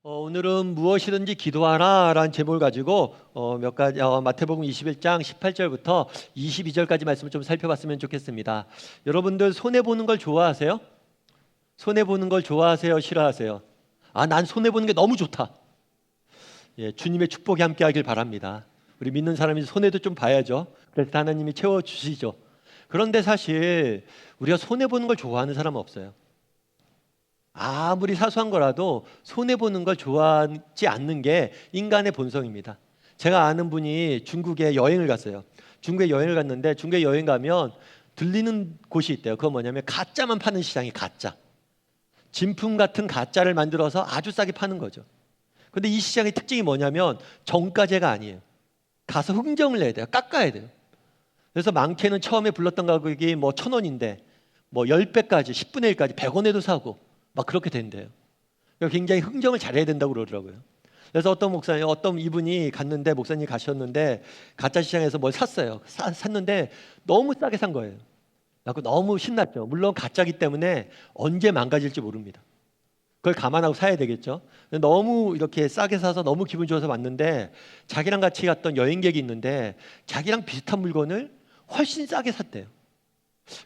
오늘은 무엇이든지 기도하라라는 제목을 가지고 몇 가지 마태복음 21장 18절부터 22절까지 말씀을 좀 살펴봤으면 좋겠습니다. 여러분들 손해 보는 걸 좋아하세요? 손해 보는 걸 좋아하세요? 싫어하세요? 난 손해 보는 게 너무 좋다. 예, 주님의 축복이 함께하길 바랍니다. 우리 믿는 사람이 손해도 좀 봐야죠. 그래서 하나님이 채워 주시죠. 그런데 사실 우리가 손해 보는 걸 좋아하는 사람은 없어요. 아무리 사소한 거라도 손해보는 걸 좋아하지 않는 게 인간의 본성입니다. 제가 아는 분이 중국에 여행을 갔어요. 중국에 여행을 갔는데 중국에 여행 가면 들리는 곳이 있대요. 그건 뭐냐면 가짜만 파는 시장이 가짜. 진품 같은 가짜를 만들어서 아주 싸게 파는 거죠. 근데 이 시장의 특징이 뭐냐면 정가제가 아니에요. 가서 흥정을 내야 돼요. 깎아야 돼요. 그래서 많게는 처음에 불렀던 가격이 뭐 1,000원인데 뭐 10배까지 10분의 1까지 100원에도 사고 막 그렇게 된대요. 굉장히 흥정을 잘해야 된다고 그러더라고요. 그래서 어떤 이분이 갔는데, 목사님이 가셨는데 가짜 시장에서 뭘 샀어요. 샀는데 너무 싸게 산 거예요. 그래서 너무 신났죠. 물론 가짜기 때문에 언제 망가질지 모릅니다. 그걸 감안하고 사야 되겠죠. 너무 이렇게 싸게 사서 너무 기분 좋아서 왔는데 자기랑 같이 갔던 여행객이 있는데 자기랑 비슷한 물건을 훨씬 싸게 샀대요.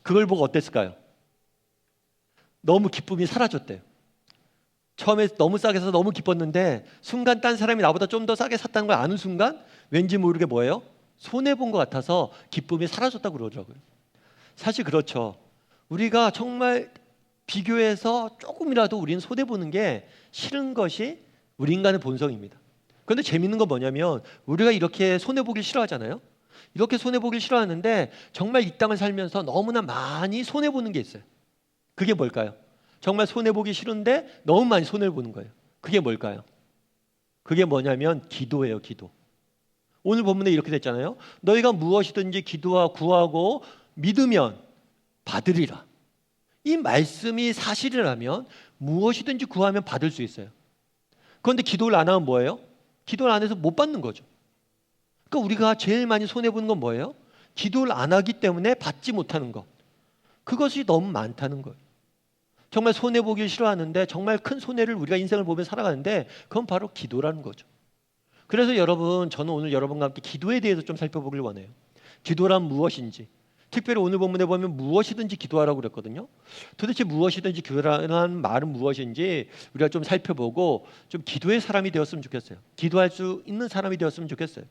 그걸 보고 어땠을까요? 너무 기쁨이 사라졌대요. 처음에 너무 싸게 사서 너무 기뻤는데 순간 딴 사람이 나보다 좀 더 싸게 샀다는 걸 아는 순간 왠지 모르게 뭐예요? 손해본 것 같아서 기쁨이 사라졌다고 그러더라고요. 사실 그렇죠. 우리가 정말 비교해서 조금이라도 우리는 손해보는 게 싫은 것이 우리 인간의 본성입니다. 그런데 재밌는 건 뭐냐면 우리가 이렇게 손해보길 싫어하잖아요. 이렇게 손해보길 싫어하는데 정말 이 땅을 살면서 너무나 많이 손해보는 게 있어요. 그게 뭘까요? 정말 손해보기 싫은데 너무 많이 손해를 보는 거예요. 그게 뭘까요? 그게 뭐냐면 기도예요. 기도. 오늘 본문에 이렇게 됐잖아요. 너희가 무엇이든지 기도하고 구하고 믿으면 받으리라. 이 말씀이 사실이라면 무엇이든지 구하면 받을 수 있어요. 그런데 기도를 안 하면 뭐예요? 기도를 안 해서 못 받는 거죠. 그러니까 우리가 제일 많이 손해보는 건 뭐예요? 기도를 안 하기 때문에 받지 못하는 것. 그것이 너무 많다는 거예요. 정말 손해보기 싫어하는데 정말 큰 손해를 우리가 인생을 보며 살아가는데 그건 바로 기도라는 거죠. 그래서 여러분, 저는 오늘 여러분과 함께 기도에 대해서 좀 살펴보길 원해요. 기도란 무엇인지, 특별히 오늘 본문에 보면 무엇이든지 기도하라고 그랬거든요. 도대체 무엇이든지 기도라는 말은 무엇인지 우리가 좀 살펴보고 좀 기도의 사람이 되었으면 좋겠어요. 기도할 수 있는 사람이 되었으면 좋겠어요.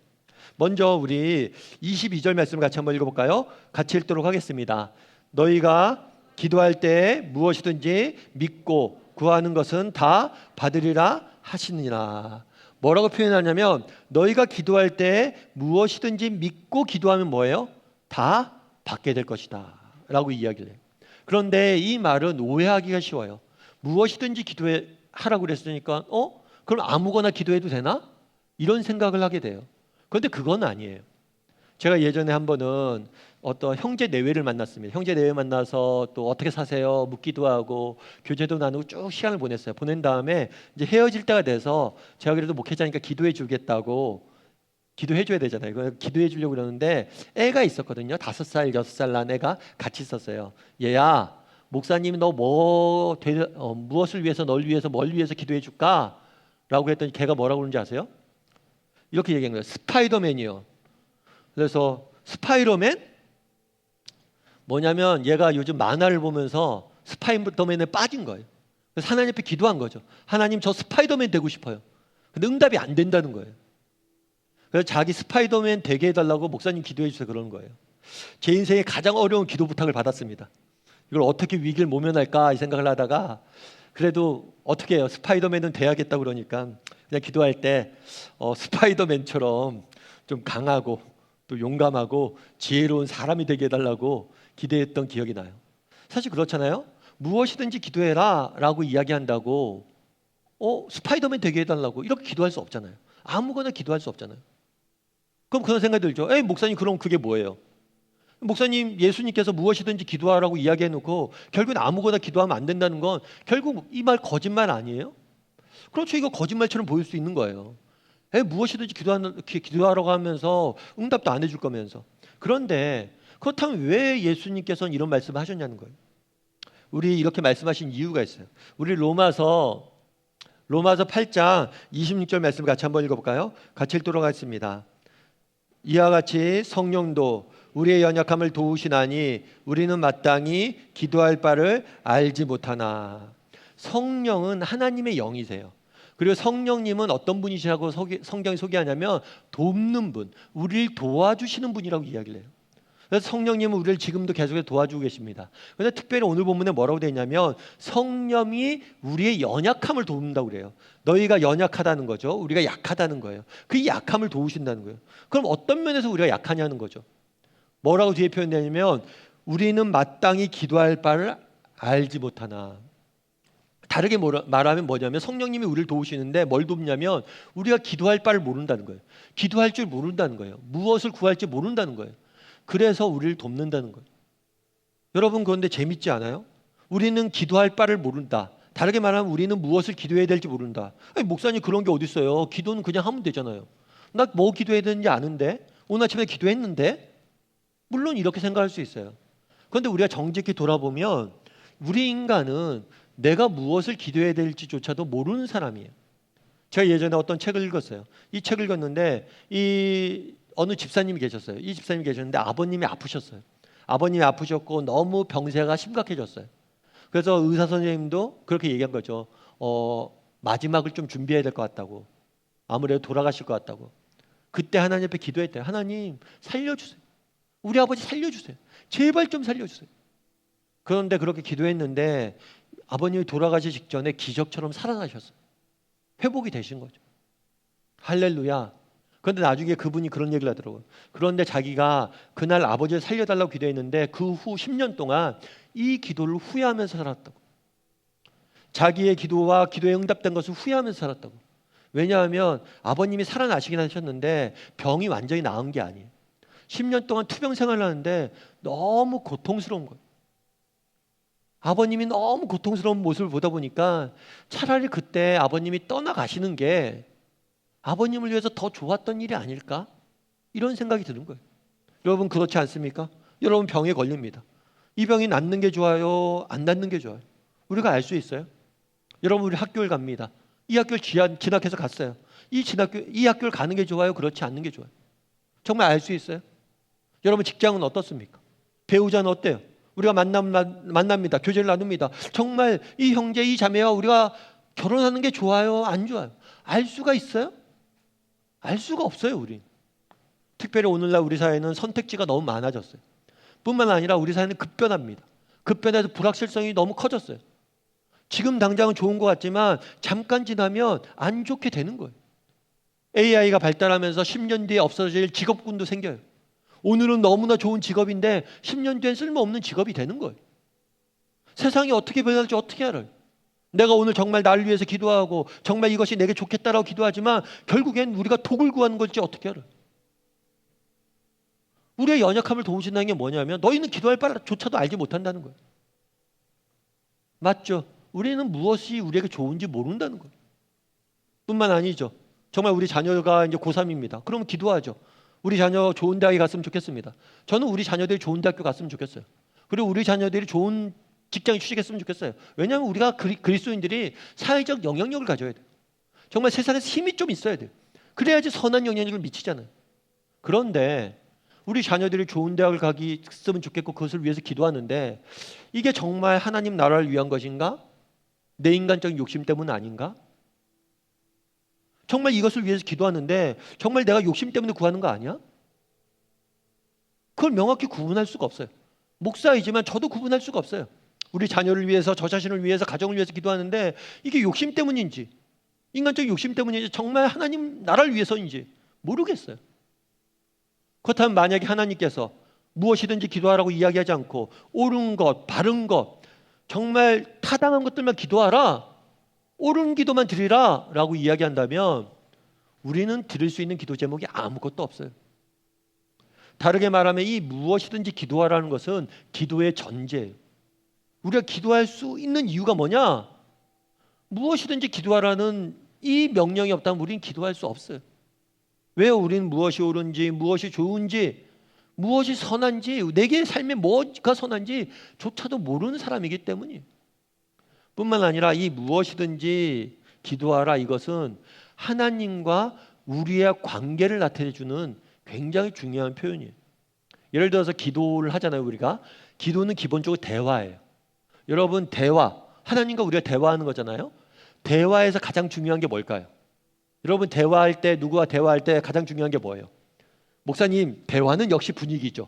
먼저 우리 22절 말씀을 같이 한번 읽어볼까요? 같이 읽도록 하겠습니다. 너희가 기도할 때 무엇이든지 믿고 구하는 것은 다 받으리라 하시니라. 뭐라고 표현하냐면 너희가 기도할 때 무엇이든지 믿고 기도하면 뭐예요? 다 받게 될 것이다 라고 이야기를 해요. 그런데 이 말은 오해하기가 쉬워요. 무엇이든지 기도하라고 그랬으니까 그럼 아무거나 기도해도 되나? 이런 생각을 하게 돼요. 그런데 그건 아니에요. 제가 예전에 한 번은 어떤 형제 내외를 만났습니다. 형제 내외 만나서 또 어떻게 사세요? 묻기도 하고 교제도 나누고 쭉 시간을 보냈어요. 보낸 다음에 이제 헤어질 때가 돼서 제가 그래도 목회자니까 기도해 주겠다고 기도해 줘야 되잖아요. 기도해 주려고 그러는데 애가 있었거든요. 5살, 6살 난 애가 같이 있었어요. 얘야, 목사님이 너 무엇을 위해서 널 위해서 뭘 위해서 기도해 줄까? 라고 했더니 걔가 뭐라고 그러는지 아세요? 이렇게 얘기한 거예요. 스파이더맨이요. 그래서 스파이더맨? 뭐냐면 얘가 요즘 만화를 보면서 스파이더맨에 빠진 거예요. 그래서 하나님 앞에 기도한 거죠. 하나님, 저 스파이더맨 되고 싶어요. 근데 응답이 안 된다는 거예요. 그래서 자기 스파이더맨 되게 해달라고 목사님 기도해 주세요 그러는 거예요. 제 인생에 가장 어려운 기도 부탁을 받았습니다. 이걸 어떻게 위기를 모면할까 이 생각을 하다가 그래도 어떻게 해요? 스파이더맨은 돼야겠다 그러니까 그냥 기도할 때 스파이더맨처럼 좀 강하고 또 용감하고 지혜로운 사람이 되게 해달라고 기대했던 기억이 나요. 사실 그렇잖아요. 무엇이든지 기도해라 라고 이야기한다고 스파이더맨 되게 해달라고 이렇게 기도할 수 없잖아요. 아무거나 기도할 수 없잖아요. 그럼 그런 생각이 들죠. 목사님, 그럼 그게 뭐예요? 목사님, 예수님께서 무엇이든지 기도하라고 이야기해놓고 결국은 아무거나 기도하면 안 된다는 건 결국 이 말 거짓말 아니에요? 그렇죠. 이거 거짓말처럼 보일 수 있는 거예요. 무엇이든지 기도하라고 하면서 응답도 안 해줄 거면서. 그런데 그렇다면 왜 예수님께서는 이런 말씀을 하셨냐는 거예요. 우리 이렇게 말씀하신 이유가 있어요. 우리 로마서 로마서 8장 26절 말씀 같이 한번 읽어볼까요? 같이 읽도록 하겠습니다. 이와 같이 성령도 우리의 연약함을 도우시나니 우리는 마땅히 기도할 바를 알지 못하나. 성령은 하나님의 영이세요. 그리고 성령님은 어떤 분이시라고 성경이 소개하냐면 돕는 분, 우리를 도와주시는 분이라고 이야기를 해요. 그래서 성령님은 우리를 지금도 계속해서 도와주고 계십니다. 그런데 특별히 오늘 본문에 뭐라고 되어 있냐면 성령이 우리의 연약함을 돕는다고 그래요. 너희가 연약하다는 거죠. 우리가 약하다는 거예요. 그 약함을 도우신다는 거예요. 그럼 어떤 면에서 우리가 약하냐는 거죠. 뭐라고 뒤에 표현되냐면 우리는 마땅히 기도할 바를 알지 못하나. 다르게 말하면 뭐냐면 성령님이 우리를 도우시는데 뭘 돕냐면 우리가 기도할 바를 모른다는 거예요. 기도할 줄 모른다는 거예요. 무엇을 구할지 모른다는 거예요. 그래서 우리를 돕는다는 거예요. 여러분 그런데 재밌지 않아요? 우리는 기도할 바를 모른다. 다르게 말하면 우리는 무엇을 기도해야 될지 모른다. 아니, 목사님 그런 게 어디 있어요? 기도는 그냥 하면 되잖아요. 나 뭐 기도해야 되는지 아는데 오늘 아침에 기도했는데 물론 이렇게 생각할 수 있어요. 그런데 우리가 정직히 돌아보면 우리 인간은 내가 무엇을 기도해야 될지조차도 모르는 사람이에요. 제가 예전에 어떤 책을 읽었어요. 이 책을 읽었는데 어느 집사님이 계셨어요. 이 집사님이 계셨는데 아버님이 아프셨어요. 아버님이 아프셨고 너무 병세가 심각해졌어요. 그래서 의사 선생님도 그렇게 얘기한 거죠. 마지막을 좀 준비해야 될 것 같다고. 아무래도 돌아가실 것 같다고. 그때 하나님 앞에 기도했대요. 하나님 살려주세요. 우리 아버지 살려주세요. 제발 좀 살려주세요. 그런데 그렇게 기도했는데 아버님이 돌아가시 직전에 기적처럼 살아나셨어요. 회복이 되신 거죠. 할렐루야. 그런데 나중에 그분이 그런 얘기를 하더라고요. 그런데 자기가 그날 아버지를 살려달라고 기도했는데 그 후 10년 동안 이 기도를 후회하면서 살았다고. 자기의 기도와 기도에 응답된 것을 후회하면서 살았다고. 왜냐하면 아버님이 살아나시긴 하셨는데 병이 완전히 나은 게 아니에요. 10년 동안 투병 생활을 하는데 너무 고통스러운 거예요. 아버님이 너무 고통스러운 모습을 보다 보니까 차라리 그때 아버님이 떠나가시는 게 아버님을 위해서 더 좋았던 일이 아닐까? 이런 생각이 드는 거예요. 여러분 그렇지 않습니까? 여러분 병에 걸립니다. 이 병이 낫는 게 좋아요? 안 낫는 게 좋아요? 우리가 알 수 있어요? 여러분 우리 학교를 갑니다. 이 학교를 진학해서 갔어요. 이 학교를 가는 게 좋아요? 그렇지 않는 게 좋아요? 정말 알 수 있어요? 여러분 직장은 어떻습니까? 배우자는 어때요? 우리가 만납니다. 교제를 나눕니다. 정말 이 형제, 이 자매와 우리가 결혼하는 게 좋아요? 안 좋아요? 알 수가 있어요? 알 수가 없어요, 우리. 특별히 오늘날 우리 사회는 선택지가 너무 많아졌어요. 뿐만 아니라 우리 사회는 급변합니다. 급변해서 불확실성이 너무 커졌어요. 지금 당장은 좋은 것 같지만 잠깐 지나면 안 좋게 되는 거예요. AI가 발달하면서 10년 뒤에 없어질 직업군도 생겨요. 오늘은 너무나 좋은 직업인데 10년 뒤엔 쓸모없는 직업이 되는 거예요. 세상이 어떻게 변할지 어떻게 알아요? 내가 오늘 정말 나를 위해서 기도하고 정말 이것이 내게 좋겠다라고 기도하지만 결국엔 우리가 독을 구하는 걸지 어떻게 알아요? 우리의 연약함을 도우신다는 게 뭐냐면 너희는 기도할 바조차도 알지 못한다는 거예요. 맞죠? 우리는 무엇이 우리에게 좋은지 모른다는 거예요. 뿐만 아니죠. 정말 우리 자녀가 이제 고3입니다. 그럼 기도하죠. 우리 자녀 좋은 대학에 갔으면 좋겠습니다. 저는 우리 자녀들이 좋은 대학교 갔으면 좋겠어요. 그리고 우리 자녀들이 좋은 직장에 취직했으면 좋겠어요. 왜냐하면 우리가 그리스도인들이 사회적 영향력을 가져야 돼요. 정말 세상에서 힘이 좀 있어야 돼요. 그래야지 선한 영향력을 미치잖아요. 그런데 우리 자녀들이 좋은 대학을 갔으면 좋겠고 그것을 위해서 기도하는데 이게 정말 하나님 나라를 위한 것인가? 내 인간적인 욕심 때문 아닌가? 정말 이것을 위해서 기도하는데 정말 내가 욕심 때문에 구하는 거 아니야? 그걸 명확히 구분할 수가 없어요. 목사이지만 저도 구분할 수가 없어요. 우리 자녀를 위해서, 저 자신을 위해서, 가정을 위해서 기도하는데 이게 욕심 때문인지 인간적인 욕심 때문인지 정말 하나님 나라를 위해서인지 모르겠어요. 그렇다면 만약에 하나님께서 무엇이든지 기도하라고 이야기하지 않고 옳은 것, 바른 것, 정말 타당한 것들만 기도하라, 옳은 기도만 드리라 라고 이야기한다면 우리는 드릴 수 있는 기도 제목이 아무것도 없어요. 다르게 말하면 이 무엇이든지 기도하라는 것은 기도의 전제예요. 우리가 기도할 수 있는 이유가 뭐냐? 무엇이든지 기도하라는 이 명령이 없다면 우리는 기도할 수 없어요. 왜요? 우리는 무엇이 옳은지, 무엇이 좋은지, 무엇이 선한지, 내게 삶에 뭐가 선한지 조차도 모르는 사람이기 때문이에요. 뿐만 아니라 이 무엇이든지 기도하라 이것은 하나님과 우리의 관계를 나타내주는 굉장히 중요한 표현이에요. 예를 들어서 기도를 하잖아요. 우리가 기도는 기본적으로 대화예요. 여러분 대화, 하나님과 우리가 대화하는 거잖아요. 대화에서 가장 중요한 게 뭘까요? 여러분 대화할 때, 누구와 대화할 때 가장 중요한 게 뭐예요? 목사님, 대화는 역시 분위기죠.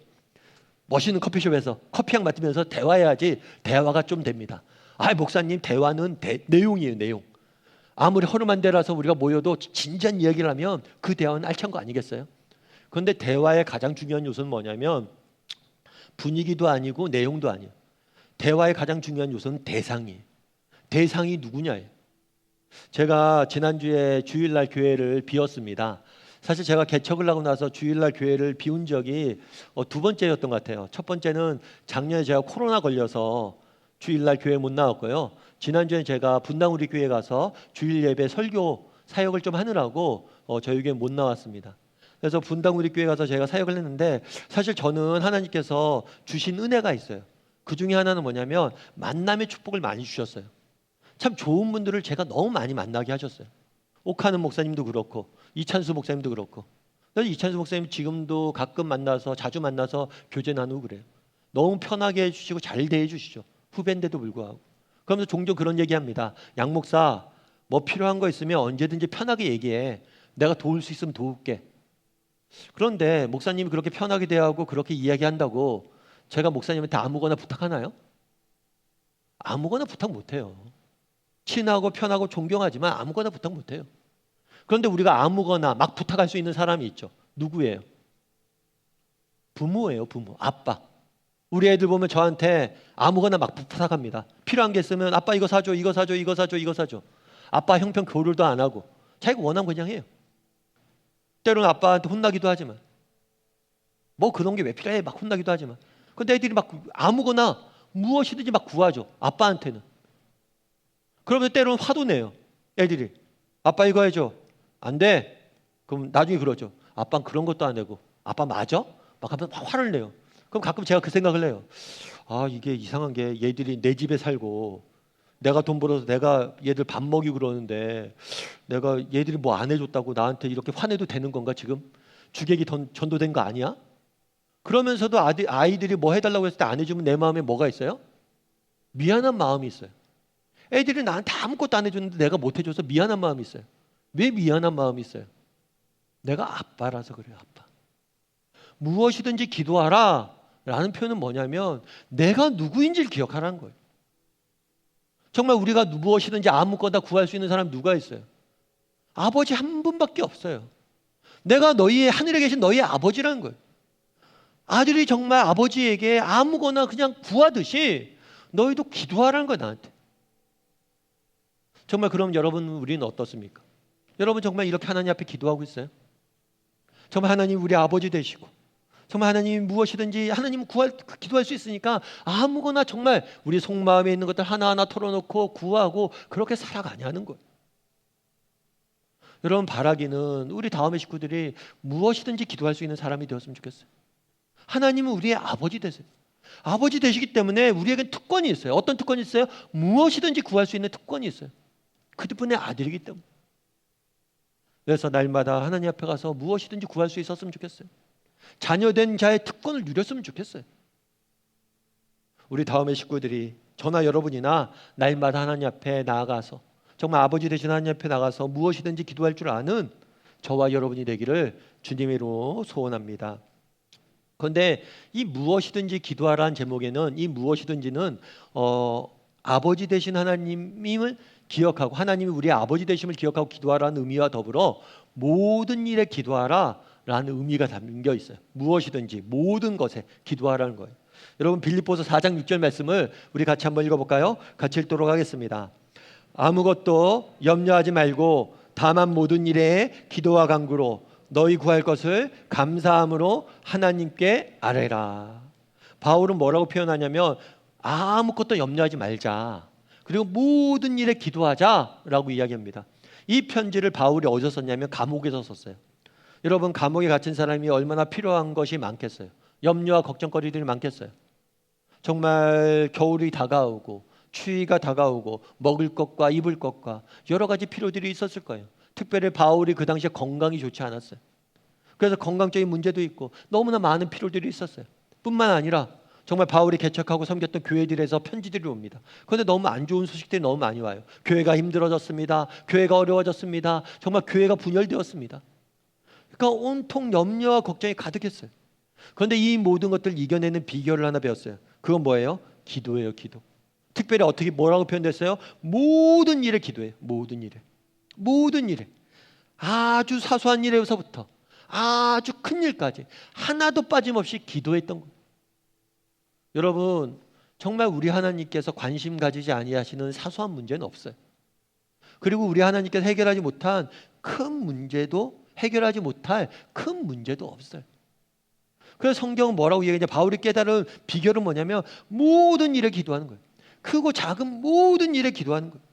멋있는 커피숍에서 커피향 맡으면서 대화해야지 대화가 좀 됩니다. 목사님, 대화는 내용이에요. 내용. 아무리 허름한 데라서 우리가 모여도 진지한 이야기를 하면 그 대화는 알찬 거 아니겠어요? 그런데 대화의 가장 중요한 요소는 뭐냐면 분위기도 아니고 내용도 아니에요. 대화의 가장 중요한 요소는 대상이에요. 대상이 누구냐예요. 제가 지난주에 주일날 교회를 비웠습니다. 사실 제가 개척을 하고 나서 주일날 교회를 비운 적이 두 번째였던 것 같아요. 첫 번째는 작년에 제가 코로나 걸려서 주일날 교회 못 나왔고요. 지난주에 제가 분당 우리 교회 가서 주일 예배 설교 사역을 좀 하느라고 저희 교회 못 나왔습니다. 그래서 분당 우리 교회 가서 제가 사역을 했는데 사실 저는 하나님께서 주신 은혜가 있어요. 그 중에 하나는 뭐냐면 만남의 축복을 많이 주셨어요. 참 좋은 분들을 제가 너무 많이 만나게 하셨어요. 옥하는 목사님도 그렇고 이찬수 목사님도 그렇고. 그래서 이찬수 목사님 지금도 가끔 만나서 자주 만나서 교제 나누고 그래요. 너무 편하게 해주시고 잘 대해주시죠. 후배인데도 불구하고. 그러면서 종종 그런 얘기합니다. 양 목사 뭐 필요한 거 있으면 언제든지 편하게 얘기해. 내가 도울 수 있으면 도울게. 그런데 목사님이 그렇게 편하게 대하고 그렇게 이야기한다고 제가 목사님한테 아무거나 부탁하나요? 아무거나 부탁 못해요. 친하고 편하고 존경하지만 아무거나 부탁 못해요. 그런데 우리가 아무거나 막 부탁할 수 있는 사람이 있죠. 누구예요? 부모예요. 부모. 아빠. 우리 애들 보면 저한테 아무거나 막 부탁합니다. 필요한 게 있으면 아빠 이거 사줘, 이거 사줘, 이거 사줘, 이거 사줘. 아빠 형편 교류도 안 하고 자기가 원하면 그냥 해요. 때로는 아빠한테 혼나기도 하지만 뭐 그런 게 왜 필요해? 막 혼나기도 하지만 근데 애들이 막 아무거나 무엇이든지 막 구하죠. 아빠한테는. 그러면 때로는 화도 내요. 애들이. 아빠 이거 해줘. 안 돼. 그럼 나중에 그러죠. 아빠는 그런 것도 안 하고 아빠 맞아? 막 하면 막 화를 내요. 그럼 가끔 제가 그 생각을 해요. 이게 이상한 게 얘들이 내 집에 살고 내가 돈 벌어서 내가 얘들 밥 먹이고 그러는데 내가 얘들이 뭐 안 해줬다고 나한테 이렇게 화내도 되는 건가 지금? 주객이 전도된 거 아니야? 그러면서도 아이들이 뭐 해달라고 했을 때 안 해주면 내 마음에 뭐가 있어요? 미안한 마음이 있어요. 애들이 나한테 아무것도 안 해줬는데 내가 못 해줘서 미안한 마음이 있어요. 왜 미안한 마음이 있어요? 내가 아빠라서 그래요. 아빠. 무엇이든지 기도하라 라는 표현은 뭐냐면 내가 누구인지를 기억하라는 거예요. 정말 우리가 무엇이든지 아무거나 구할 수 있는 사람이 누가 있어요? 아버지 한 분밖에 없어요. 내가 너희의 하늘에 계신 너희의 아버지라는 거예요. 아들이 정말 아버지에게 아무거나 그냥 구하듯이 너희도 기도하라는 거예요. 나한테. 정말 그럼 여러분 우리는 어떻습니까? 여러분 정말 이렇게 하나님 앞에 기도하고 있어요? 정말 하나님 우리 아버지 되시고 정말 하나님이 무엇이든지 하나님 기도할 수 있으니까 아무거나 정말 우리 속마음에 있는 것들 하나하나 털어놓고 구하고 그렇게 살아가냐는 거예요. 여러분 바라기는 우리 다음의 식구들이 무엇이든지 기도할 수 있는 사람이 되었으면 좋겠어요. 하나님은 우리의 아버지 되세요. 아버지 되시기 때문에 우리에겐 특권이 있어요. 어떤 특권이 있어요? 무엇이든지 구할 수 있는 특권이 있어요. 그분의 아들이기 때문에. 그래서 날마다 하나님 앞에 가서 무엇이든지 구할 수 있었으면 좋겠어요. 자녀된 자의 특권을 누렸으면 좋겠어요. 우리 다음의 식구들이 저나 여러분이나 날마다 하나님 앞에 나아가서 정말 아버지 되신 하나님 앞에 나가서 무엇이든지 기도할 줄 아는 저와 여러분이 되기를 주님으로 소원합니다. 그런데 이 무엇이든지 기도하라는 제목에는 이 무엇이든지는 아버지 되신 하나님을 기억하고 하나님이 우리의 아버지 되심을 기억하고 기도하라는 의미와 더불어 모든 일에 기도하라라는 의미가 담겨 있어요. 무엇이든지 모든 것에 기도하라는 거예요. 여러분 빌립보서 4장 6절 말씀을 우리 같이 한번 읽어볼까요? 같이 읽도록 하겠습니다. 아무것도 염려하지 말고 다만 모든 일에 기도와 간구로 너희 구할 것을 감사함으로 하나님께 아뢰라. 바울은 뭐라고 표현하냐면 아무것도 염려하지 말자. 그리고 모든 일에 기도하자라고 이야기합니다. 이 편지를 바울이 어디서 썼냐면 감옥에서 썼어요. 여러분 감옥에 갇힌 사람이 얼마나 필요한 것이 많겠어요. 염려와 걱정거리들이 많겠어요. 정말 겨울이 다가오고 추위가 다가오고 먹을 것과 입을 것과 여러 가지 필요들이 있었을 거예요. 특별히 바울이 그 당시에 건강이 좋지 않았어요. 그래서 건강적인 문제도 있고 너무나 많은 필요들이 있었어요. 뿐만 아니라 정말 바울이 개척하고 섬겼던 교회들에서 편지들이 옵니다. 그런데 너무 안 좋은 소식들이 너무 많이 와요. 교회가 힘들어졌습니다. 교회가 어려워졌습니다. 정말 교회가 분열되었습니다. 그러니까 온통 염려와 걱정이 가득했어요. 그런데 이 모든 것들을 이겨내는 비결을 하나 배웠어요. 그건 뭐예요? 기도예요, 기도. 특별히 어떻게 뭐라고 표현됐어요? 모든 일에 기도해요. 모든 일에. 모든 일에. 아주 사소한 일에서부터 아주 큰 일까지 하나도 빠짐없이 기도했던 거예요. 여러분, 정말 우리 하나님께서 관심 가지지 아니하시는 사소한 문제는 없어요. 그리고 우리 하나님께서 해결하지 못한 큰 문제도 해결하지 못할 큰 문제도 없어요. 그래서 성경은 뭐라고 얘기하냐? 바울이 깨달은 비결은 뭐냐면 모든 일에 기도하는 거예요. 크고 작은 모든 일에 기도하는 거예요.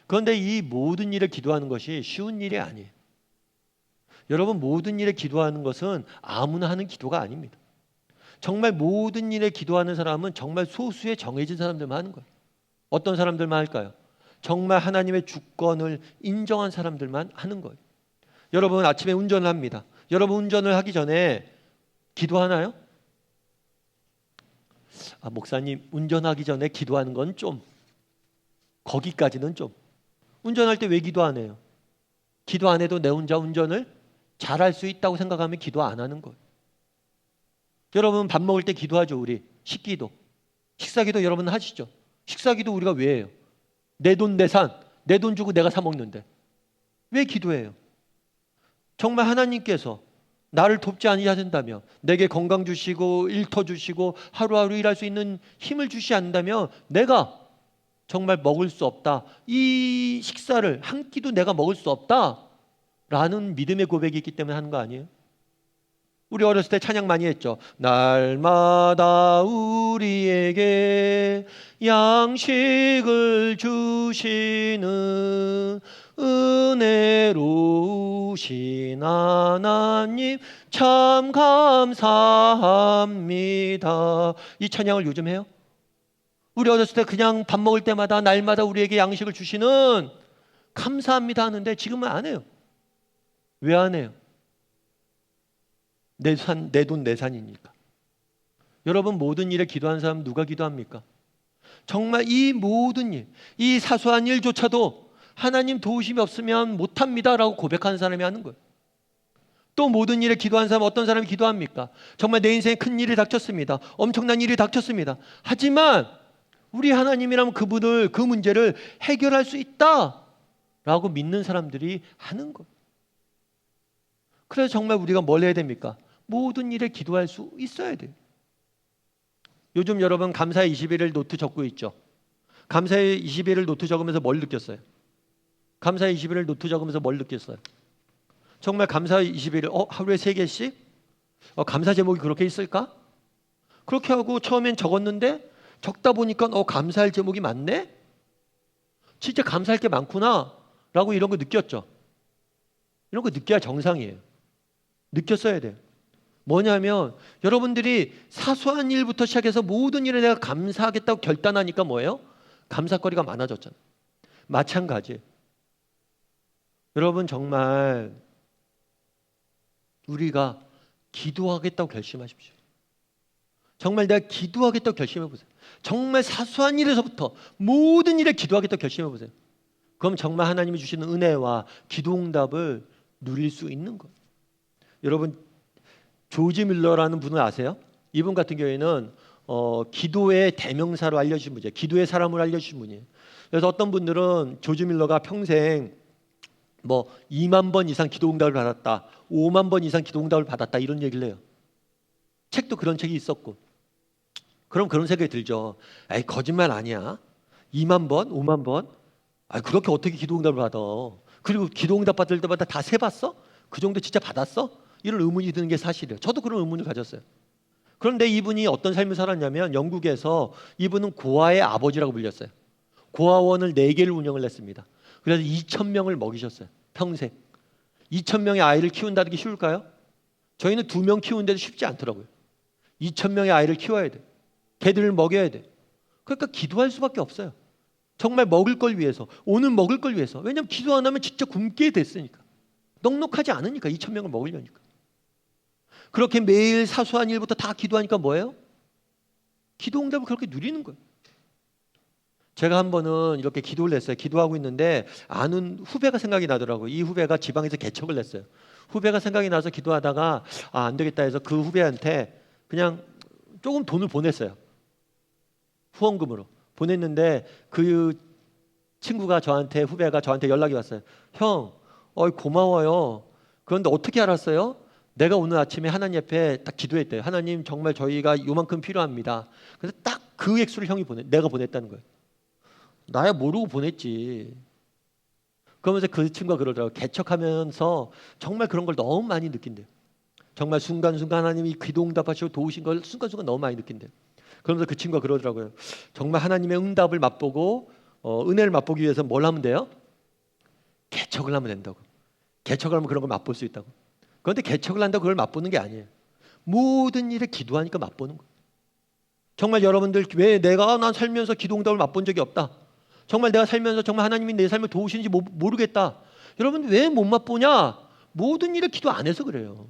그런데 이 모든 일에 기도하는 것이 쉬운 일이 아니에요. 여러분, 모든 일에 기도하는 것은 아무나 하는 기도가 아닙니다. 정말 모든 일에 기도하는 사람은 정말 소수의 정해진 사람들만 하는 거예요. 어떤 사람들만 할까요? 정말 하나님의 주권을 인정한 사람들만 하는 거예요. 여러분, 아침에 운전을 합니다. 여러분, 운전을 하기 전에 기도하나요? 목사님, 운전하기 전에 기도하는 건 좀, 거기까지는 좀. 운전할 때 왜 기도 안 해요? 기도 안 해도 내 혼자 운전을 잘할 수 있다고 생각하면 기도 안 하는 거예요. 여러분, 밥 먹을 때 기도하죠. 우리 식기도, 식사기도 여러분 하시죠. 식사기도 우리가 왜 해요? 내 돈 내산, 내 돈 주고 내가 사 먹는데 왜 기도해요? 정말 하나님께서 나를 돕지 아니하신다면, 내게 건강 주시고 일터 주시고 하루하루 일할 수 있는 힘을 주시지 않는다면 내가 정말 먹을 수 없다, 이 식사를 한 끼도 내가 먹을 수 없다라는 믿음의 고백이 있기 때문에 하는 거 아니에요? 우리 어렸을 때 찬양 많이 했죠. 날마다 우리에게 양식을 주시는 은혜로우신 하나님 참 감사합니다. 이 찬양을 요즘 해요? 우리 어렸을 때 그냥 밥 먹을 때마다 날마다 우리에게 양식을 주시는 감사합니다 하는데 지금은 안 해요. 왜 안 해요? 내 돈 내산이니까. 여러분, 모든 일에 기도하는 사람 누가 기도합니까? 정말 이 모든 일, 이 사소한 일조차도 하나님 도우심이 없으면 못합니다라고 고백하는 사람이 하는 거예요. 또 모든 일에 기도하는 사람, 어떤 사람이 기도합니까? 정말 내 인생에 큰 일이 닥쳤습니다. 엄청난 일이 닥쳤습니다. 하지만 우리 하나님이라면 그분을, 그 문제를 해결할 수 있다라고 믿는 사람들이 하는 거예요. 그래서 정말 우리가 뭘 해야 됩니까? 모든 일에 기도할 수 있어야 돼요. 요즘 여러분 감사의 20일을 노트 적고 있죠. 감사의 20일을 노트 적으면서 뭘 느꼈어요? 감사의 20일을 노트 적으면서 뭘 느꼈어요? 정말 감사의 20일을 하루에 3개씩? 감사 제목이 그렇게 있을까? 그렇게 하고 처음엔 적었는데 적다 보니까 감사할 제목이 많네? 진짜 감사할 게 많구나 라고 이런 거 느꼈죠. 이런 거 느껴야 정상이에요. 느꼈어야 돼요. 뭐냐면 여러분들이 사소한 일부터 시작해서 모든 일에 내가 감사하겠다고 결단하니까 뭐예요? 감사거리가 많아졌잖아요. 마찬가지예요. 여러분, 정말 우리가 기도하겠다고 결심하십시오. 정말 내가 기도하겠다고 결심해 보세요. 정말 사소한 일에서부터 모든 일에 기도하겠다고 결심해 보세요. 그럼 정말 하나님이 주시는 은혜와 기도응답을 누릴 수 있는 거예요. 여러분, 조지 밀러라는 분을 아세요? 이분 같은 경우에는 기도의 대명사로 알려주신 분이에요. 기도의 사람으로 알려주신 분이에요. 그래서 어떤 분들은 조지 밀러가 평생 2만 번 이상 기도응답을 받았다, 5만 번 이상 기도응답을 받았다, 이런 얘기를 해요. 책도 그런 책이 있었고. 그럼 그런 생각이 들죠. 에이, 거짓말 아니야. 2만 번, 5만 번? 그렇게 어떻게 기도응답을 받아? 그리고 기도응답 받을 때마다 다 세봤어? 그 정도 진짜 받았어? 이런 의문이 드는 게 사실이에요. 저도 그런 의문을 가졌어요. 그런데 이분이 어떤 삶을 살았냐면 영국에서 이분은 고아의 아버지라고 불렸어요. 고아원을 4개를 운영을 했습니다. 그래서 2,000명을 먹이셨어요. 평생. 2,000명의 아이를 키운다는 게 쉬울까요? 저희는 2명 키우는데도 쉽지 않더라고요. 2,000명의 아이를 키워야 돼. 걔들을 먹여야 돼. 그러니까 기도할 수밖에 없어요. 정말 먹을 걸 위해서, 오늘 먹을 걸 위해서. 왜냐하면 기도 안 하면 진짜 굶게 됐으니까. 넉넉하지 않으니까, 2,000명을 먹으려니까. 그렇게 매일 사소한 일부터 다 기도하니까 뭐예요? 기도 응답을 그렇게 누리는 거예요. 제가 한 번은 이렇게 기도를 냈어요. 기도하고 있는데 아는 후배가 생각이 나더라고요. 이 후배가 지방에서 개척을 냈어요. 후배가 생각이 나서 기도하다가 안 되겠다 해서 그 후배한테 그냥 조금 돈을 보냈어요. 후원금으로 보냈는데 그 친구가 후배가 저한테 연락이 왔어요. 형, 고마워요. 그런데 어떻게 알았어요? 내가 오늘 아침에 하나님 앞에 딱 기도했대요. 하나님, 정말 저희가 요만큼 필요합니다. 그래서 딱 그 액수를 내가 보냈다는 거예요. 나야 모르고 보냈지. 그러면서 그 친구가 그러더라고요. 개척하면서 정말 그런 걸 너무 많이 느낀대요. 정말 순간순간 하나님이 기도 응답하시고 도우신 걸 순간순간 너무 많이 느낀대요. 그러면서 그 친구가 그러더라고요. 정말 하나님의 응답을 맛보고 은혜를 맛보기 위해서 뭘 하면 돼요? 개척을 하면 된다고. 개척을 하면 그런 걸 맛볼 수 있다고. 그런데 개척을 한다고 그걸 맛보는 게 아니에요. 모든 일에 기도하니까 맛보는 거예요. 정말 여러분들 왜 난 살면서 기도 응답을 맛본 적이 없다. 정말 내가 살면서 정말 하나님이 내 삶을 도우시는지 모르겠다. 여러분 왜 못 맛보냐? 모든 일에 기도 안 해서 그래요.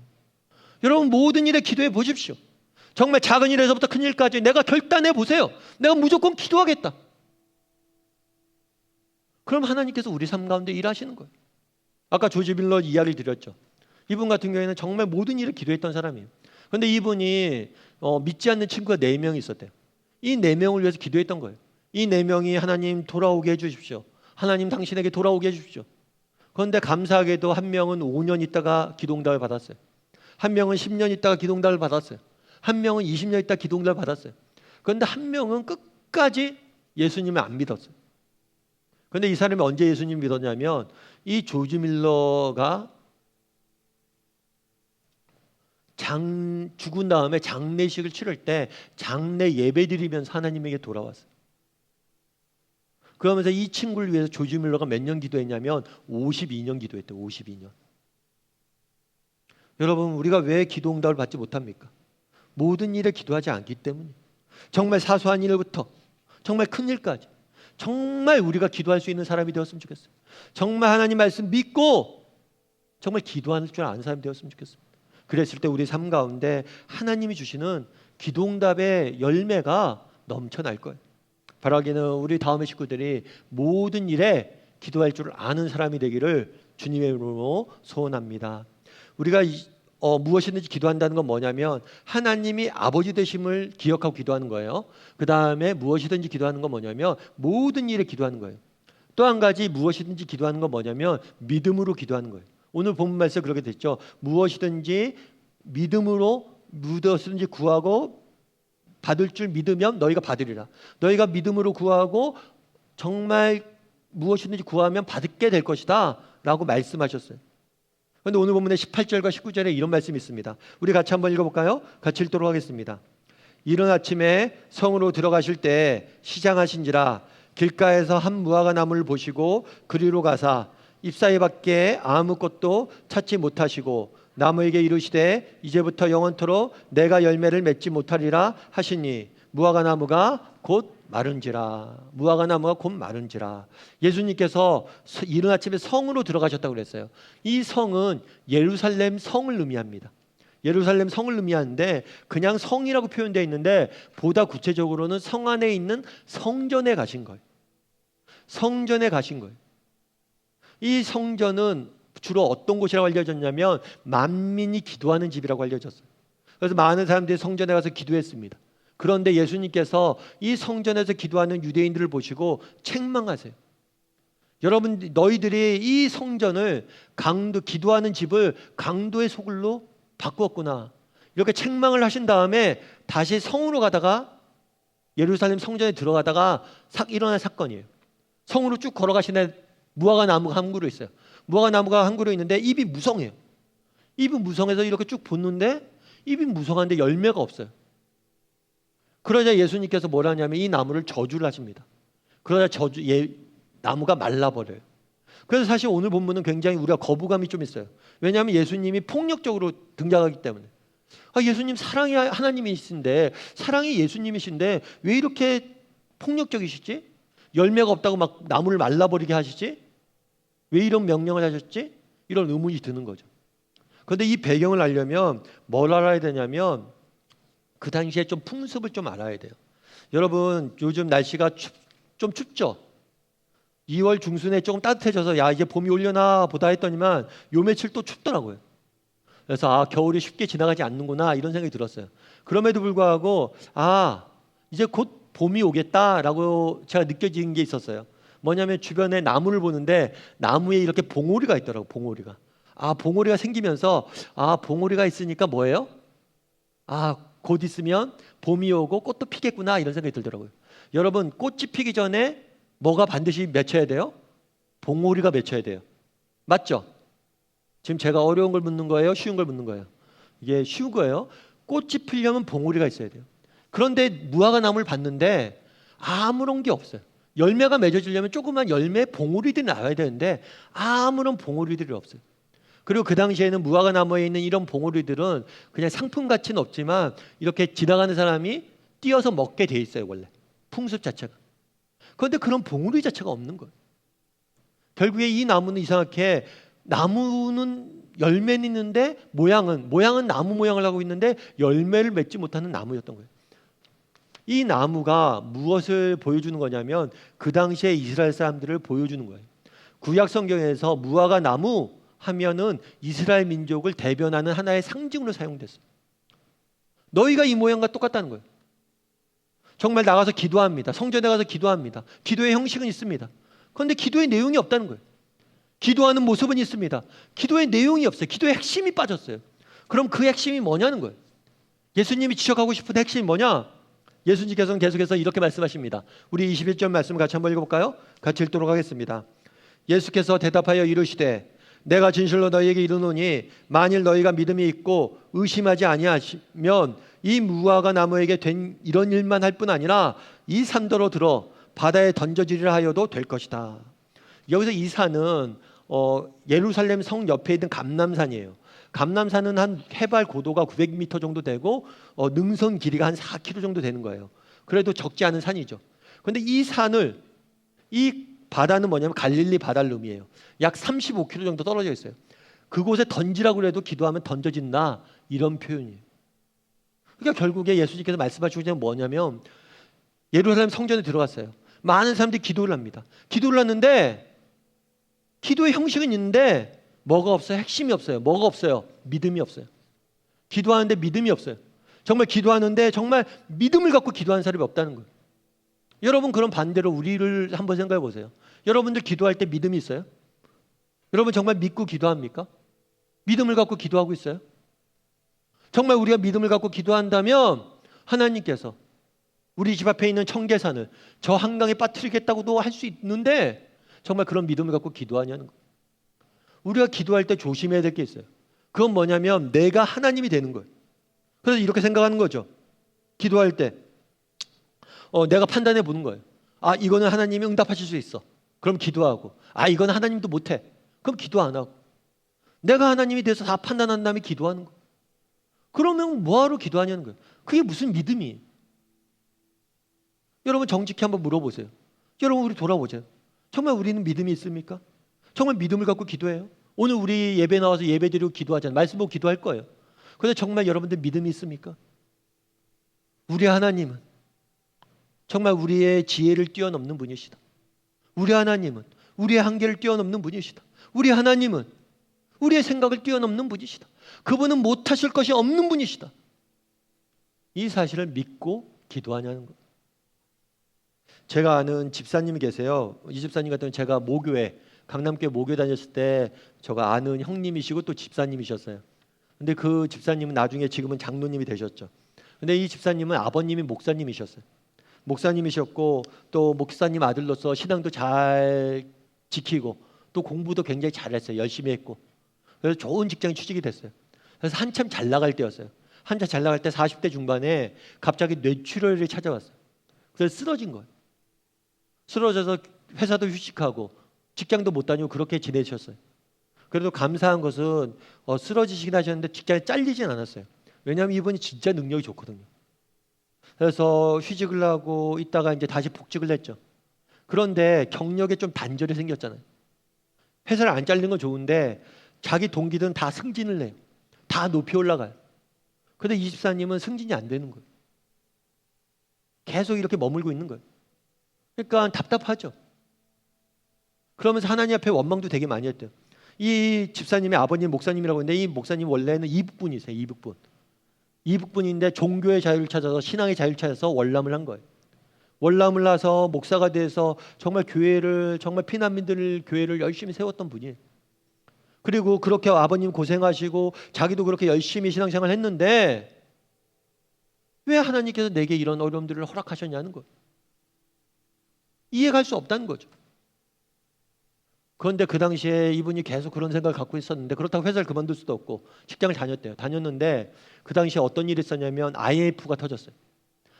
여러분 모든 일에 기도해 보십시오. 정말 작은 일에서부터 큰 일까지 내가 결단해 보세요. 내가 무조건 기도하겠다. 그럼 하나님께서 우리 삶 가운데 일하시는 거예요. 아까 조지 밀러 이야기를 드렸죠. 이분 같은 경우에는 정말 모든 일을 기도했던 사람이에요. 그런데 이분이 믿지 않는 친구가 4명이 있었대요. 이 4명을 위해서 기도했던 거예요. 이 4명이 하나님 돌아오게 해주십시오. 하나님 당신에게 돌아오게 해주십시오. 그런데 감사하게도 한 명은 5년 있다가 기도응답을 받았어요. 한 명은 10년 있다가 기도응답을 받았어요. 한 명은 20년 있다가 기도응답을 받았어요. 그런데 한 명은 끝까지 예수님을 안 믿었어요. 그런데 이 사람이 언제 예수님 믿었냐면 이 조지 밀러가 죽은 다음에 장례식을 치를 때 장례 예배 드리면서 하나님에게 돌아왔어요. 그러면서 이 친구를 위해서 조지 밀러가 몇 년 기도했냐면 52년 기도했대요. 52년. 여러분 우리가 왜 기도 응답을 받지 못합니까? 모든 일에 기도하지 않기 때문이에요. 정말 사소한 일부터 정말 큰 일까지 정말 우리가 기도할 수 있는 사람이 되었으면 좋겠어요. 정말 하나님 말씀 믿고 정말 기도하는 줄 아는 사람이 되었으면 좋겠습니다. 그랬을 때 우리 삶 가운데 하나님이 주시는 기도응답의 열매가 넘쳐날 거예요. 바라기는 우리 다음의 식구들이 모든 일에 기도할 줄 아는 사람이 되기를 주님의 이름으로 소원합니다. 우리가 무엇이든지 기도한다는 건 뭐냐면 하나님이 아버지 되심을 기억하고 기도하는 거예요. 그 다음에 무엇이든지 기도하는 건 뭐냐면 모든 일에 기도하는 거예요. 또 한 가지 무엇이든지 기도하는 건 뭐냐면 믿음으로 기도하는 거예요. 오늘 본문 말씀 그렇게 됐죠. 무엇이든지 믿음으로 무엇이든지 구하고 받을 줄 믿으면 너희가 받으리라. 너희가 믿음으로 구하고 정말 무엇이든지 구하면 받게 될 것이다 라고 말씀하셨어요. 그런데 오늘 본문에 18절과 19절에 이런 말씀이 있습니다. 우리 같이 한번 읽어볼까요? 같이 읽도록 하겠습니다. 이른 아침에 성으로 들어가실 때 시장하신지라 길가에서 한 무화과 나무를 보시고 그리로 가사 잎사이 밖에 아무것도 찾지 못하시고 나무에게 이르시되 이제부터 영원토록 내가 열매를 맺지 못하리라 하시니 무화과 나무가 곧 마른지라. 무화과 나무가 곧 마른지라. 예수님께서 이른 아침에 성으로 들어가셨다고 그랬어요. 이 성은 예루살렘 성을 의미합니다. 예루살렘 성을 의미하는데 그냥 성이라고 표현되어 있는데 보다 구체적으로는 성 안에 있는 성전에 가신 거예요. 성전에 가신 거예요. 이 성전은 주로 어떤 곳이라고 알려졌냐면 만민이 기도하는 집이라고 알려졌어요. 그래서 많은 사람들이 성전에 가서 기도했습니다. 그런데 예수님께서 이 성전에서 기도하는 유대인들을 보시고 책망하세요. 여러분 너희들이 이 성전을 기도하는 집을 강도의 소굴로 바꾸었구나. 이렇게 책망을 하신 다음에 다시 성으로 가다가 예루살렘 성전에 들어가다가 일어난 사건이에요. 성으로 쭉 걸어가시는데 무화과 나무가 한 그루 있어요. 무화과 나무가 한 그루 있는데 잎이 무성해요. 잎이 무성해서 이렇게 쭉 보는데 잎이 무성한데 열매가 없어요. 그러자 예수님께서 뭐라 하냐면 이 나무를 저주를 하십니다. 그러자 나무가 말라버려요. 그래서 사실 오늘 본문은 굉장히 우리가 거부감이 좀 있어요. 왜냐하면 예수님이 폭력적으로 등장하기 때문에. 예수님 사랑이 하나님이신데 사랑이 예수님이신데 왜 이렇게 폭력적이시지? 열매가 없다고 막 나무를 말라버리게 하시지? 왜 이런 명령을 하셨지? 이런 의문이 드는 거죠. 그런데 이 배경을 알려면 뭘 알아야 되냐면 그 당시에 좀 풍습을 좀 알아야 돼요. 여러분 요즘 날씨가 좀 춥죠? 2월 중순에 조금 따뜻해져서 야 이제 봄이 올려나 보다 했더니만 요 며칠 또 춥더라고요. 그래서 아 겨울이 쉽게 지나가지 않는구나 이런 생각이 들었어요. 그럼에도 불구하고 아 이제 곧 봄이 오겠다라고 제가 느껴진 게 있었어요. 뭐냐면 주변에 나무를 보는데 나무에 이렇게 봉오리가 있더라고. 봉오리가. 아 봉오리가 생기면서 아 봉오리가 있으니까 뭐예요? 아 곧 있으면 봄이 오고 꽃도 피겠구나 이런 생각이 들더라고요. 여러분 꽃이 피기 전에 뭐가 반드시 맺혀야 돼요? 봉오리가 맺혀야 돼요. 맞죠? 지금 제가 어려운 걸 묻는 거예요? 쉬운 걸 묻는 거예요? 이게 쉬운 거예요. 꽃이 피려면 봉오리가 있어야 돼요. 그런데 무화과 나무를 봤는데 아무런 게 없어요. 열매가 맺어지려면 조그만 열매 봉오리들이 나와야 되는데 아무런 봉오리들이 없어요. 그리고 그 당시에는 무화과 나무에 있는 이런 봉오리들은 그냥 상품 가치는 없지만 이렇게 지나가는 사람이 띄어서 먹게 돼 있어요. 원래 풍습 자체가. 그런데 그런 봉우리 자체가 없는 거예요. 결국에 이 나무는 이상하게 나무는 열매는 있는데 모양은 나무 모양을 하고 있는데 열매를 맺지 못하는 나무였던 거예요. 이 나무가 무엇을 보여주는 거냐면 그 당시에 이스라엘 사람들을 보여주는 거예요. 구약 성경에서 무화과 나무 하면은 이스라엘 민족을 대변하는 하나의 상징으로 사용됐어요. 너희가 이 모양과 똑같다는 거예요. 정말 나가서 기도합니다. 성전에 가서 기도합니다. 기도의 형식은 있습니다. 그런데 기도의 내용이 없다는 거예요. 기도하는 모습은 있습니다. 기도의 내용이 없어요. 기도의 핵심이 빠졌어요. 그럼 그 핵심이 뭐냐는 거예요. 예수님이 지적하고 싶은 핵심이 뭐냐? 예수님께서는 계속해서 이렇게 말씀하십니다. 우리 21절 말씀을 같이 한번 읽어볼까요? 같이 읽도록 하겠습니다. 예수께서 대답하여 이르시되 내가 진실로 너희에게 이르노니 만일 너희가 믿음이 있고 의심하지 아니하시면 이 무화과 나무에게 된 이런 일만 할 뿐 아니라 이 산더러 들어 바다에 던져지리라 하여도 될 것이다. 여기서 이 산은 예루살렘 성 옆에 있는 감람산이에요. 감람산은 한 해발 고도가 900m 정도 되고 능선 길이가 한 4km 정도 되는 거예요. 그래도 적지 않은 산이죠. 그런데 이 바다는 뭐냐면 갈릴리 바다를 의미해요. 약 35km 정도 떨어져 있어요. 그곳에 던지라고 해도 기도하면 던져진다 이런 표현이에요. 그러니까 결국에 예수님께서 말씀하시고 있는 뭐냐면 예루살렘 성전에 들어갔어요. 많은 사람들이 기도를 합니다. 기도를 하는데 기도의 형식은 있는데 뭐가 없어요? 핵심이 없어요. 뭐가 없어요? 믿음이 없어요. 기도하는데 믿음이 없어요. 정말 기도하는데 정말 믿음을 갖고 기도하는 사람이 없다는 거예요. 여러분 그럼 반대로 우리를 한번 생각해 보세요. 여러분들 기도할 때 믿음이 있어요? 여러분 정말 믿고 기도합니까? 믿음을 갖고 기도하고 있어요? 정말 우리가 믿음을 갖고 기도한다면 하나님께서 우리 집 앞에 있는 청계산을 저 한강에 빠뜨리겠다고도 할 수 있는데 정말 그런 믿음을 갖고 기도하냐는 거예요. 우리가 기도할 때 조심해야 될 게 있어요. 그건 뭐냐면 내가 하나님이 되는 거예요. 그래서 이렇게 생각하는 거죠. 기도할 때 내가 판단해 보는 거예요. 아 이거는 하나님이 응답하실 수 있어. 그럼 기도하고 아 이건 하나님도 못해. 그럼 기도 안 하고 내가 하나님이 돼서 다 판단한 다음에 기도하는 거예요. 그러면 뭐하러 기도하냐는 거예요. 그게 무슨 믿음이에요. 여러분 정직히 한번 물어보세요. 여러분 우리 돌아보세요. 정말 우리는 믿음이 있습니까? 정말 믿음을 갖고 기도해요? 오늘 우리 예배 나와서 예배 드리고 기도하잖아요. 말씀 보고 기도할 거예요. 그런데 정말 여러분들 믿음이 있습니까? 우리 하나님은 정말 우리의 지혜를 뛰어넘는 분이시다. 우리 하나님은 우리의 한계를 뛰어넘는 분이시다. 우리 하나님은 우리의 생각을 뛰어넘는 분이시다. 그분은 못하실 것이 없는 분이시다. 이 사실을 믿고 기도하냐는 것. 제가 아는 집사님이 계세요. 이 집사님 같은 경우는 제가 모교회 강남교회 모교 다녔을 때 제가 아는 형님이시고 또 집사님이셨어요. 근데 그 집사님은 나중에 지금은 장로님이 되셨죠. 근데 이 집사님은 아버님이 목사님이셨어요. 목사님이셨고 또 목사님 아들로서 신앙도 잘 지키고 또 공부도 굉장히 잘했어요. 열심히 했고 그래서 좋은 직장에 취직이 됐어요. 그래서 한참 잘 나갈 때였어요. 한참 잘 나갈 때 40대 중반에 갑자기 뇌출혈이 찾아왔어요. 그래서 쓰러진 거예요. 쓰러져서 회사도 휴직하고 직장도 못 다니고 그렇게 지내셨어요. 그래도 감사한 것은 쓰러지시긴 하셨는데 직장에 잘리진 않았어요. 왜냐하면 이분이 진짜 능력이 좋거든요. 그래서 휴직을 하고 있다가 이제 다시 복직을 했죠. 그런데 경력에 좀 단절이 생겼잖아요. 회사를 안 잘리는 건 좋은데 자기 동기들은 다 승진을 해요. 다 높이 올라가요. 근데 이 집사님은 승진이 안 되는 거예요. 계속 이렇게 머물고 있는 거예요. 그러니까 답답하죠. 그러면서 하나님 앞에 원망도 되게 많이 했대요. 이 집사님의 아버님 목사님이라고 했는데 이 목사님 원래는 이북분이세요. 이북분인데 종교의 자유를 찾아서 신앙의 자유를 찾아서 월남을 한 거예요. 월남을 해서 목사가 돼서 정말 교회를 정말 피난민들 교회를 열심히 세웠던 분이에요. 그리고 그렇게 아버님 고생하시고 자기도 그렇게 열심히 신앙생활을 했는데 왜 하나님께서 내게 이런 어려움들을 허락하셨냐는 거예요. 이해할 수 없다는 거죠. 그런데 그 당시에 이분이 계속 그런 생각을 갖고 있었는데 그렇다고 회사를 그만둘 수도 없고 직장을 다녔대요. 다녔는데 그 당시에 어떤 일이 있었냐면 IMF가 터졌어요.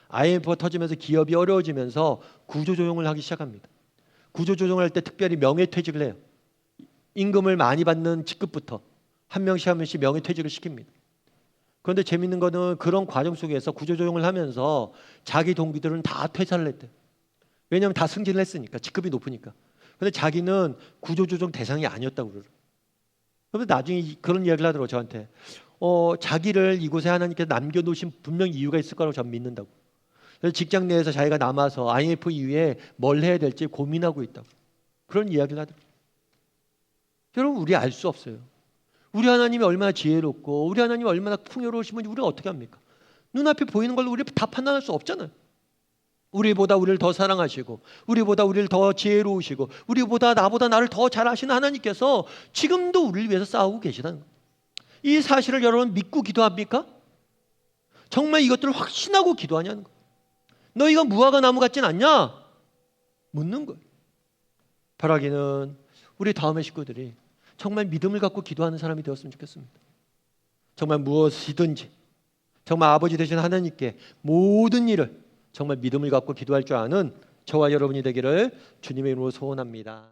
IMF가 터지면서 기업이 어려워지면서 구조조정을 하기 시작합니다. 구조조정을 할 때 특별히 명예퇴직을 해요. 임금을 많이 받는 직급부터 한 명씩 명예퇴직을 시킵니다. 그런데 재밌는 거는 그런 과정 속에서 구조조정을 하면서 자기 동기들은 다 퇴사를 했대요. 왜냐하면 다 승진을 했으니까, 직급이 높으니까. 근데 자기는 구조조정 대상이 아니었다고 그래요. 그래서 나중에 그런 이야기를 하더라고요, 저한테. 자기를 이곳에 하나님께서 남겨놓으신 분명 이유가 있을 거라고 저는 믿는다고. 그래서 직장 내에서 자기가 남아서 IMF 이후에 뭘 해야 될지 고민하고 있다고. 그런 이야기를 하더라고요. 여러분, 우리 알 수 없어요. 우리 하나님이 얼마나 지혜롭고 우리 하나님이 얼마나 풍요로우신 분인지 우리가 어떻게 합니까? 눈앞에 보이는 걸로 우리 다 판단할 수 없잖아요. 우리보다 우리를 더 사랑하시고 우리보다 우리를 더 지혜로우시고 우리보다 나를 더 잘 아시는 하나님께서 지금도 우리를 위해서 싸우고 계시다는 거예요. 이 사실을 여러분 믿고 기도합니까? 정말 이것들을 확신하고 기도하냐는 거예요. 너희가 무화과 나무 같진 않냐? 묻는 거예요. 바라기는 우리 다음의 식구들이 정말 믿음을 갖고 기도하는 사람이 되었으면 좋겠습니다. 정말 무엇이든지 정말 아버지 되신 하나님께 모든 일을 정말 믿음을 갖고 기도할 줄 아는 저와 여러분이 되기를 주님의 이름으로 소원합니다.